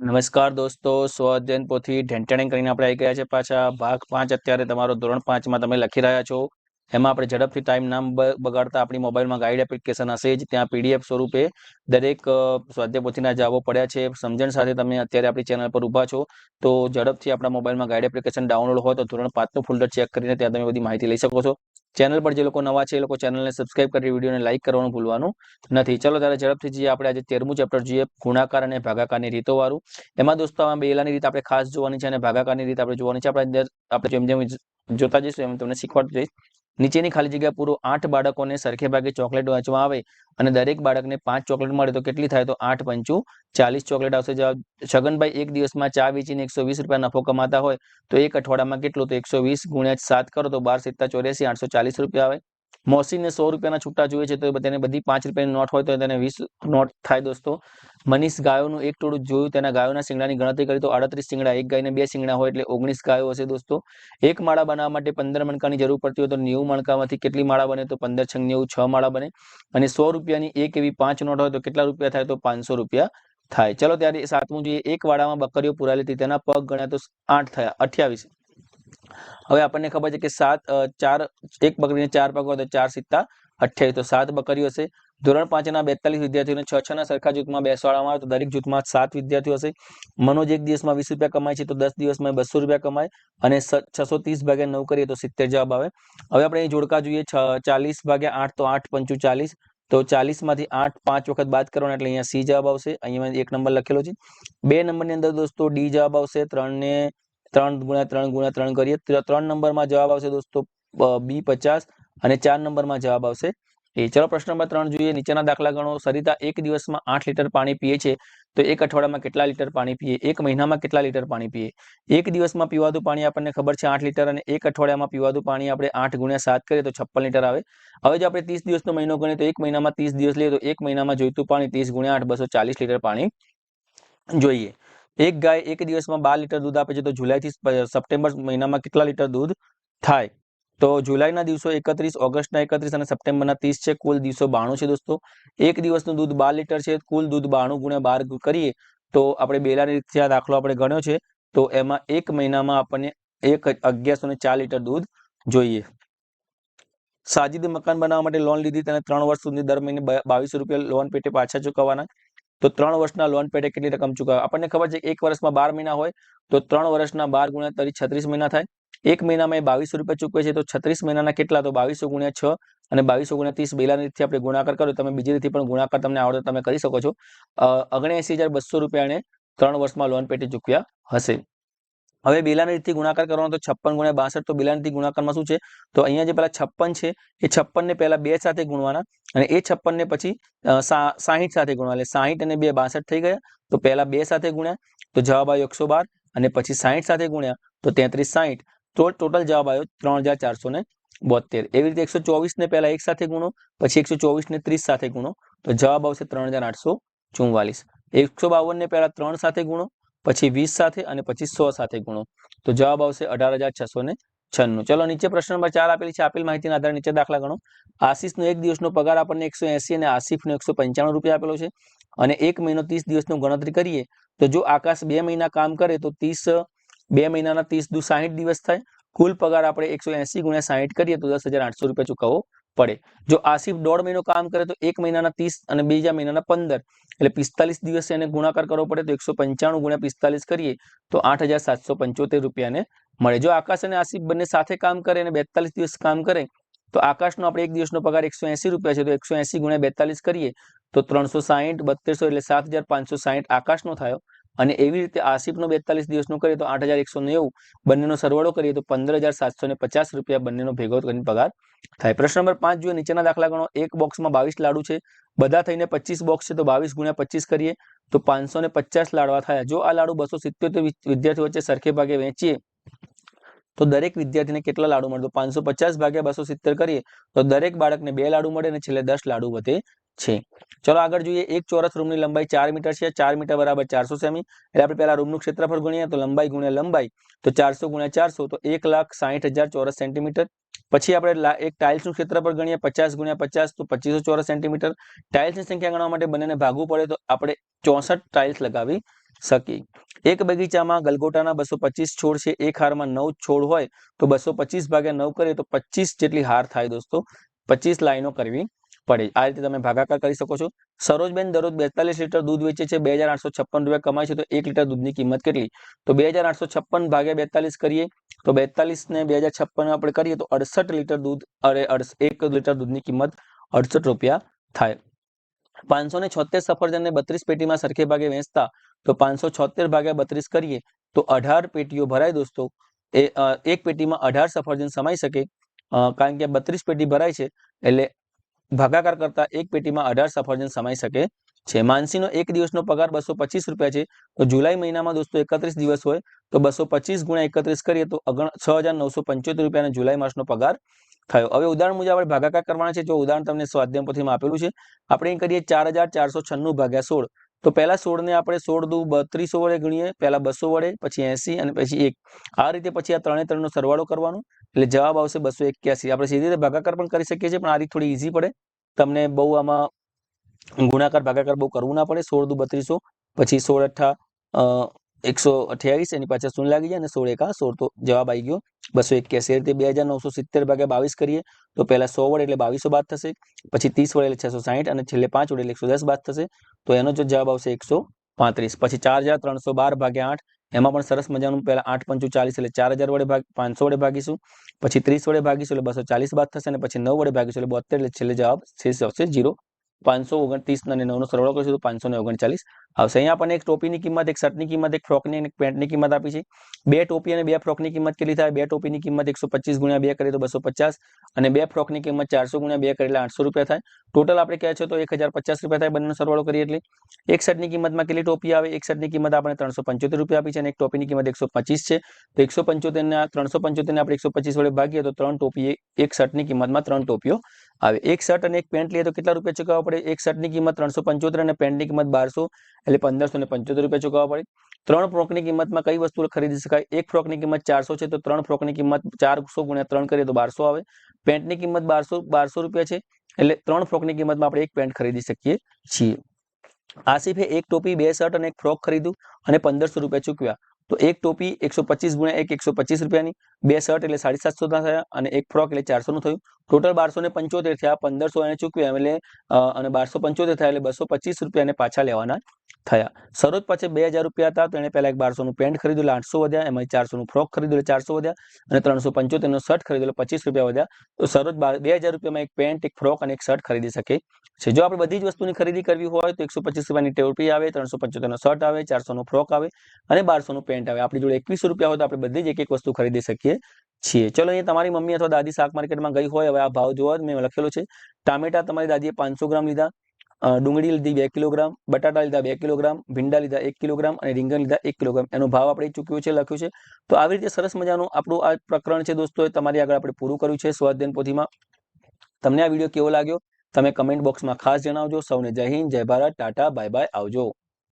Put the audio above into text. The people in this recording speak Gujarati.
નમસ્કાર દોસ્તો, સ્વઅધ્યયન પોથી ઢેંટાણી કરીને આપણે આવી ગયા છે પાછા ભાગ 5। અત્યારે તમારો ધોરણ 5 માં તમે લખી રહ્યા છો। એમાં આપણે ઝડપથી ટાઈમ નામ બગાડતા આપણી મોબાઈલમાં ગાઈડ એપ્લિકેશન હશે જ, ત્યાં પીડીએફ સ્વરૂપે દરેક સ્વાધ્યાય પોથીના જવાબો પડ્યા છે। સમજણ સાથે તમે અત્યારે આપણી ચેનલ પર ઊભા છો તો ઝડપથી આપણા મોબાઈલમાં ગાઈડ એપ્લિકેશન ડાઉનલોડ હોય તો ધોરણ 5 નું ફોલ્ડર ચેક કરીને ત્યાં તમે બધી માહિતી લઈ શકો છો। ચેનલ પર જે લોકો નવા છે એ લોકો ચેનલને સબસ્ક્રાઇબ કરી વિડીયોને લાઈક કરવાનું ભૂલવાનું નથી। ચલો ત્યારે ઝડપથી જઈએ આપણે આજે 13મું ચેપ્ટર જોઈએ, ગુણાકાર અને ભાગાકારની રીતો વાળું। એમાં દોસ્તો આમાં બેલાની રીત આપણે ખાસ જોવાની છે અને ભાગાકારની રીત આપણે જોવાની છે। આપણે જેમ જેમ જોતા જઈશું એમ તમને શીખવાડતું જઈશ। નીચેની ખાલી જગ્યા પૂરો 8 બાળકોને સરખે ભાગે ચોકલેટ વહેંચવામાં આવે અને દરેક બાળકને 5 ચોકલેટ મળે તો કેટલી થાય? તો 8 પંચું 40 ચોકલેટ આવશે જવાબ। છગનભાઈ એક દિવસમાં ચા વેચીને 120 રૂપિયા નફો કમાતા હોય તો એક અઠવાડિયામાં કેટલું? તો 120 ગુણ્યા 7 કરો તો 12 7 84 840 રૂપિયા આવે। મોસીને 100 રૂપિયાના છૂટા જોઈએ છે તો તેને બધી 5 રૂપિયાની નોટ હોય તો તેને 20 નોટ થાય દોસ્તો। મનીષ ગાયોનું એક ટોળું જોયું, તેના ગાયોના શિંગડાની ગણતરી કરી તો 38 શિંગડા, એક ગાયને 2 શિંગડા હોય એટલે 19 ગાયો હશે દોસ્તો। એક માળા બનાવવા માટે 15 મણકાની જરૂર પડતી હોય તો 90 મણકામાંથી કેટલી માળા બને? તો 15 છંગ 90, 6 માળા બને। અને 100 રૂપિયાની એક એવી 5 નોટ હોય તો કેટલા રૂપિયા થાય? તો 500 રૂપિયા થાય। ચલો ત્યારે 7મું જોઈએ, એક વાડામાં બકરીઓ પુરાયેલી હતી, તેના પગ ગણ્યા તો 8 થયા, 28। હવે આપણને ખબર છે કે એક બકરીને 4 પગ હોય તો 4 સિત્તા 28, તો 7 બકરીઓ હશે। ધોરણ 5 ના 42 વિદ્યાર્થીઓને 6 ના સરખા જૂથમાં બેસવાડવામાં આવે તો દરેક જૂથમાં 7 વિદ્યાર્થીઓ હશે। મનોજ એક દિવસમાં 20 રૂપિયા કમાય છે તો 10 દિવસમાં 200 રૂપિયા કમાય અને 630 ભાગ્યા 9 કરીએ તો 70 જવાબ આવે। હવે આપણે અહીં જોડકા જોઈએ, 40 ભાગ્યા 8 તો 8 પંચું 40, તો 40 માંથી 8 5 વખત બાદ કરવાના એટલે અહીંયા સી જવાબ આવશે। અહીંયા એક નંબર લખેલો છે। 2 નંબરની અંદર દોસ્તો ડી જવાબ આવશે। 3 ને 3 ગુણ્યા 3 ગુણ્યા 3 કરીએ, 3 નંબરમાં જવાબ આવશે દોસ્તો બી 50 અને 4 નંબરમાં જવાબ આવશે એ। ચલો પ્રશ્ન નંબર 3 જોઈએ, નીચેના દાખલા ગણો। સરિતા એક દિવસમાં 8 લીટર પાણી પીએ છે તો એક અઠવાડિયામાં કેટલા લીટર પાણી પીએ? એક મહિનામાં કેટલા લીટર પાણી પીએ? એક દિવસમાં પીવાતું પાણી આપણને ખબર છે 8 લીટર અને એક અઠવાડિયામાં પીવાતું પાણી આપણે 8 ગુણ્યા 7 કરીએ તો 56 લીટર આવે। હવે જો આપણે 30 દિવસનો મહિનો ગણીએ તો એક મહિનામાં 30 દિવસ લઈએ તો એક મહિનામાં જોઈતું પાણી 30 ગુણ્યા 8 240 લીટર પાણી જોઈએ। એક ગાય એક દિવસમાં 12 લીટર દૂધ આપે છે તો જુલાઈથી સપ્ટેમ્બર મહિનામાં કેટલા લીટર દૂધ થાય? તો જુલાઈના દિવસો 31, ઓગસ્ટના 31 અને સપ્ટેમ્બરના 30 છે, કુલ દિવસો 92 છે દોસ્તો। એક દિવસનું દૂધ 12 લીટર છે, કુલ દૂધ 92 ગુણ્યા 12 કરીએ તો આપણે બેલાની રીતથી આ દાખલો આપણે ગણ્યો છે તો એમાં એક મહિનામાં આપણને 1104 લીટર દૂધ જોઈએ। સાજીદે મકાન બનાવવા માટે લોન લીધી, તેને 3 વર્ષ સુધી દર મહિને 2200 રૂપિયા લોન પેટે પાછા ચૂકવવાના, તો 3 વર્ષના લોન પેટે કેટલી રકમ ચૂકવવા? આપણને ખબર છે એક વર્ષમાં 12 મહિના હોય તો 3 વર્ષના 12 ગુણ્યા 36 મહિના થાય। એક મહિનામાં 2200 રૂપિયા ચૂકવે છે તો 36 મહિનાના કેટલા? તો 2200 ગુણ્યા 6 અને 2200 ગુણ્યા 30 બેલાની રીતથી આપણે ગુણાકાર કરો, તમે બીજી રીતથી પણ ગુણાકાર તમને આવડે તમે કરી શકો છો। 79200 રૂપિયા એને 3 વર્ષમાં લોન પેટે ચૂકવ્યા હશે। હવે બેલાની રીતથી ગુણાકાર કરવાનો તો 56 ગુણ્યા 62, તો બેલાની રીતથી ગુણાકારમાં શું છે તો અહીંયા જે પેલા 56 છે એ 56 ને પહેલા 2 સાથે ગુણવાના અને એ 56 ને પછી 60 સાથે ગુણવા, એટલે 60 અને 2 62 થઈ ગયા, તો પહેલા 2 સાથે ગુણ્યા તો જવાબ આવ્યો 112 અને પછી 60 સાથે ગુણ્યા તો 33 60, તો ટોટલ જવાબ આવ્યો 3472। એવી રીતે 124 ને પહેલા 1 સાથે ગુણો, પછી 124 ને 30 સાથે ગુણો તો જવાબ આવશે 3844। 152 ને પહેલા 3 સાથે ગુણો, પછી 20 સાથે અને પછી 100 સાથે ગુણો તો જવાબ આવશે 18696। ચલો નીચે પ્રશ્ન નંબર 4 આપેલી છે, આપેલ માહિતીના આધારે નીચે દાખલા ગણો। આશીષનો એક દિવસનો પગાર આપણને 180 અને આસિફનો 195 રૂપિયા આપેલો છે અને એક મહિનો 30 દિવસનો ગણતરી કરીએ તો જો આકાશ 2 મહિના કામ કરે તો 2 મહિનાના 30 દુ 60 દિવસ થાય। કુલ પગાર આપણે 180 ગુણ્યા 60 કરીએ તો 10800 રૂપિયા ચૂકવવો પડે। જો આસિફ 1.5 મહિનો કામ કરે તો એક મહિનાના 30 અને બીજા મહિનાના 15 એટલે 45 દિવસ એને ગુણાકાર કરવો પડે, તો 195 ગુણ્યા 45 કરીએ તો 8775 રૂપિયાને મળે। જો આકાશ અને આસિફ બંને સાથે કામ કરે અને 42 દિવસ કામ કરે તો આકાશનો આપણે એક દિવસનો પગાર 180 રૂપિયા છે તો 180 ગુણ્યા 42 કરીએ તો 360 3200 એટલે 7560 આકાશનો થયો અને એવી રીતે આસિફનો 42 દિવસનો કરીએ તો 8190, બંનેનો સરવાળો કરીએ તો 15750 રૂપિયા બંનેનો ભેગો કરીને પગાર થાય। પ્રશ્ન નંબર 5 જોઈએ, નીચેના દાખલા ગણો। એક બોક્સમાં 22 લાડુ છે, બધા થઈને 25 બોક્સ છે તો 22 ગુણ્યા 25 કરીએ તો 550 લાડવા થયા। જો આ લાડુ 277 વિદ્યાર્થીઓ વચ્ચે સરખે ભાગે વહેંચીએ તો દરેક વિદ્યાર્થીને કેટલા લાડુ મળે? તો 550 ભાગ્યા 270 કરીએ તો દરેક બાળકને 2 લાડુ મળે અને છેલ્લે 10 લાડુ વધે છે। ચલો આગળ જોઈએ, એક ચોરસ રૂમની લંબાઈ 4 મીટર છે, 4 મીટર બરાબર 400 સેમી, એટલે આપણે પહેલા રૂમનું ક્ષેત્રફળ ગણીએ તો લંબાઈ ગુણ્યા લંબાઈ તો 400 ગુણ્યા 400 તો 1,60,000 ચોરસ સેન્ટીમીટર। પછી આપણે એક ટાઇલ્સનું ક્ષેત્રફળ ગણીએ 50 ગુણ્યા 50 તો 2500 ચોરસ સેન્ટીમીટર। ટાઇલ્સની સંખ્યા ગણવા માટે બંનેને ભાગવું પડે તો આપણે 64 ટાઇલ્સ લગાવી શકીએ. એક બગીચામાં ગલગોટાના 225 છોડ છે. એક હારમાં 9 છોડ હોય તો 225 ભાગ્યા 9 કરીએ તો 25 જેટલી હાર થાય દોસ્તો. 25 લાઈનો કરવી પડે. આ રીતે તમે ભાગાકાર કરી શકો છો. સરોજબેન દરરોજ 42 લીટર દૂધ વેચે છે, 2856 રૂપિયા કમાય છે, તો 1 લીટર દૂધની કિંમત કેટલી? તો 2856 ભાગ્યા 42 કરીએ તો 42 ને 2056 આપણે કરીએ તો 68 લીટર દૂધ, અરે 1 લીટર દૂધની કિંમત 68 રૂપિયા થાય. 576 સફરજનને 32 પેટીમાં સરખે ભાગે વેચતા તો 576 ભાગ્યા 32 કરીએ તો 18 પેટીઓ ભરાય દોસ્તો. એક પેટીમાં 18 સફરજન સમાઈ શકે, કારણ કે 32 પેટી ભરાય છે એટલે ભાગાકાર કરતા એક પેટીમાં 18 સફરજન સમાઈ શકે છે. માનસીનો એક દિવસનો પગાર 225 રૂપિયા છે, તો જુલાઈ મહિનામાં દોસ્તો 31 દિવસ હોય તો 225 ગુણ્યા 31 કરીએ તો 6975 રૂપિયાનો જુલાઈ માસનો પગાર થયો. હવે ઉદાહરણ મુજબ આપણે ભાગાકાર કરવાના છે. જો ઉદાહરણ તમને સ્વાધ્યાય પોથીમાં આપેલું છે, આપણે અહીં કરીએ 4496 ભાગ્યા 16. તો પહેલા 16 ને આપણે 16 દુ 32 વડે ગણીએ, પહેલા 200 વડે, પછી 80 અને પછી 1. આ રીતે પછી આ ત્રણે ત્રણનો સરવાળો કરવાનો એટલે જવાબ આવશે 281. આપણે સીધી રીતે ભાગાકાર પણ કરી શકીએ છીએ, પણ આ રીત થોડી ઈઝી પડે. તમને બહુ આમાં ગુણાકાર ભાગાકાર બહુ કરવું ના પડે. 16 દુ 3200, પછી 16 અઠ્ઠા 128, એની પાછળ શૂન્ય લાગી જાય અને 16 એકા 16, તો જવાબ આવી ગયો 281. એ રીતે 2970 ભાગ્યા 22 કરીએ તો પહેલા 100 વડે એટલે 2200 બાદ થશે, પછી 30 વડે એટલે 660 અને છેલ્લે 5 વડે એટલે 110 બાદ થશે, તો એનો જો જવાબ આવશે 135. પછી 4312 ભાગ્યા 8, એમાં પણ સરસ મજાનું પહેલા 8 પંચું 40 એટલે 4000 વડે 500 વડે ભાગીશું, પછી 30 વડે ભાગીશું એટલે 240 બાદ થશે, અને પછી 9 વડે ભાગીશું એટલે 72, એટલે છેલ્લે જવાબ શેષ આવશે 0. 529 અને 9 નો સરવાળો કરીશું તો 539 આવશે. અહીંયા આપણને એક ટોપીની કિંમત, એક શર્ટની કિંમત, એક ફ્રોકની અને એક પેન્ટની કિંમત આપી છે. 2 ટોપી અને 2 ફ્રોકની કિંમત કેટલી થાય? 2 ટોપીની કિંમત 125 ગુણ્યા 2 કરીએ તો 250, અને 2 ફ્રોકની કિંમત 400 ગુણ્યા 2 કરીએ એટલે 800 રૂપિયા થાય. ટોટલ આપણે કહે છે તો 1050 રૂપિયા થાય. બંનેનો સરવાળો કરીએ એટલે એક શર્ટની કિંમતમાં કેટલી ટોપી આવે? એક શર્ટની કિંમત આપણે 375 રૂપિયા આપી છે અને એક ટોપીની કિંમત 125 છે. તો 175 ને 375 ને આપણે 125 વડે ભાગીએ તો 3 ટોપી, એક શર્ટની કિંમતમાં 3 ટોપીઓ આવે. એક શર્ટ અને એક પેન્ટ લઈએ તો કેટલા રૂપિયા ચૂકવવા પડે? એક શર્ટની કિંમત 375 અને પેન્ટની કિંમત 1200 એટલે 1575 રૂપિયા ચૂકવવા પડે. 3 ફ્રોકની કિંમતમાં કઈ વસ્તુ ખરીદી શકાય? એક ફ્રોકની કિંમત 400 છે, તો 3 ફ્રોકની કિંમત 400 ગુણ્યા 3 કરીએ તો 1200 આવે. પેન્ટની કિંમત 1200 રૂપિયા છે, એટલે 3 ફ્રોકની કિંમતમાં આપણે એક પેન્ટ ખરીદી શકીએ છીએ. આસિફે એક ટોપી, 2 શર્ટ અને એક ફ્રોક ખરીદ્યું અને 1500 રૂપિયા ચૂકવ્યા. તો એક ટોપી 125 ગુણ્યા 1 125 રૂપિયાની, 2 શર્ટ એટલે 750 ના થયા અને એક ફ્રોક એટલે 400 નું થયું. ટોટલ 1275 થયા. 1500 એને ચૂકવ્યા એટલે અને 1275 થયા એટલે 225 રૂપિયા એને પાછા લેવાના થયા. સરોજ પાસે 2000 રૂપિયા હતા, તો એને પહેલા એક 1200 નું પેન્ટ ખરીદ્યું એટલે 800 વધ્યા, એમાં 400 નું ફ્રોક ખરીદ્યું એટલે 400 વધ્યા, અને 375 નો શર્ટ ખરીદ્યો એટલે 25 રૂપિયા વધ્યા. તો સરોજ 2000 રૂપિયામાં એક પેન્ટ, એક ફ્રોક અને એક શર્ટ ખરીદી શકે છે. જો આપણે બધી જ વસ્તુની ખરીદી કરવી હોય તો 125 રૂપિયાની ટોપી આવે, 375 નો શર્ટ આવે, 400 નો ફ્રોક આવે અને 1200 નું પેન્ટ આવે. આપણી જોડે 2100 રૂપિયા હોય તો આપણે બધી જ એક એક વસ્તુ ખરીદી શકીએ છીએ. ચલો, અહીંયા તમારી મમ્મી અથવા દાદી શાક માર્કેટમાં ગઈ હોય, હવે આ ભાવ જોવા મેં લખેલો છે. ટામેટા તમારી દાદીએ 500 ગ્રામ લીધા, ડુંગળી લીધી 2 કિલોગ્રામ, બટાટા લીધા 2 કિલોગ્રામ, ભીંડા લીધા 1 કિલોગ્રામ અને રીંગણ લીધા 1 કિલોગ્રામ. એનો ભાવ આપણે ચૂક્યો છે, લખ્યું છે. તો આવી રીતે સરસ મજાનું આપણું આ પ્રકરણ છે દોસ્તો, તમારી આગળ આપણે પૂરું કર્યું છે સ્વાધ્યાય પોથીમાં. તમને આ વિડીયો કેવો લાગ્યો તમે કમેન્ટ બોક્સમાં ખાસ જણાવજો. સૌને જય હિન્દ, જય ભારત, ટાટા, બાય બાય, આવજો.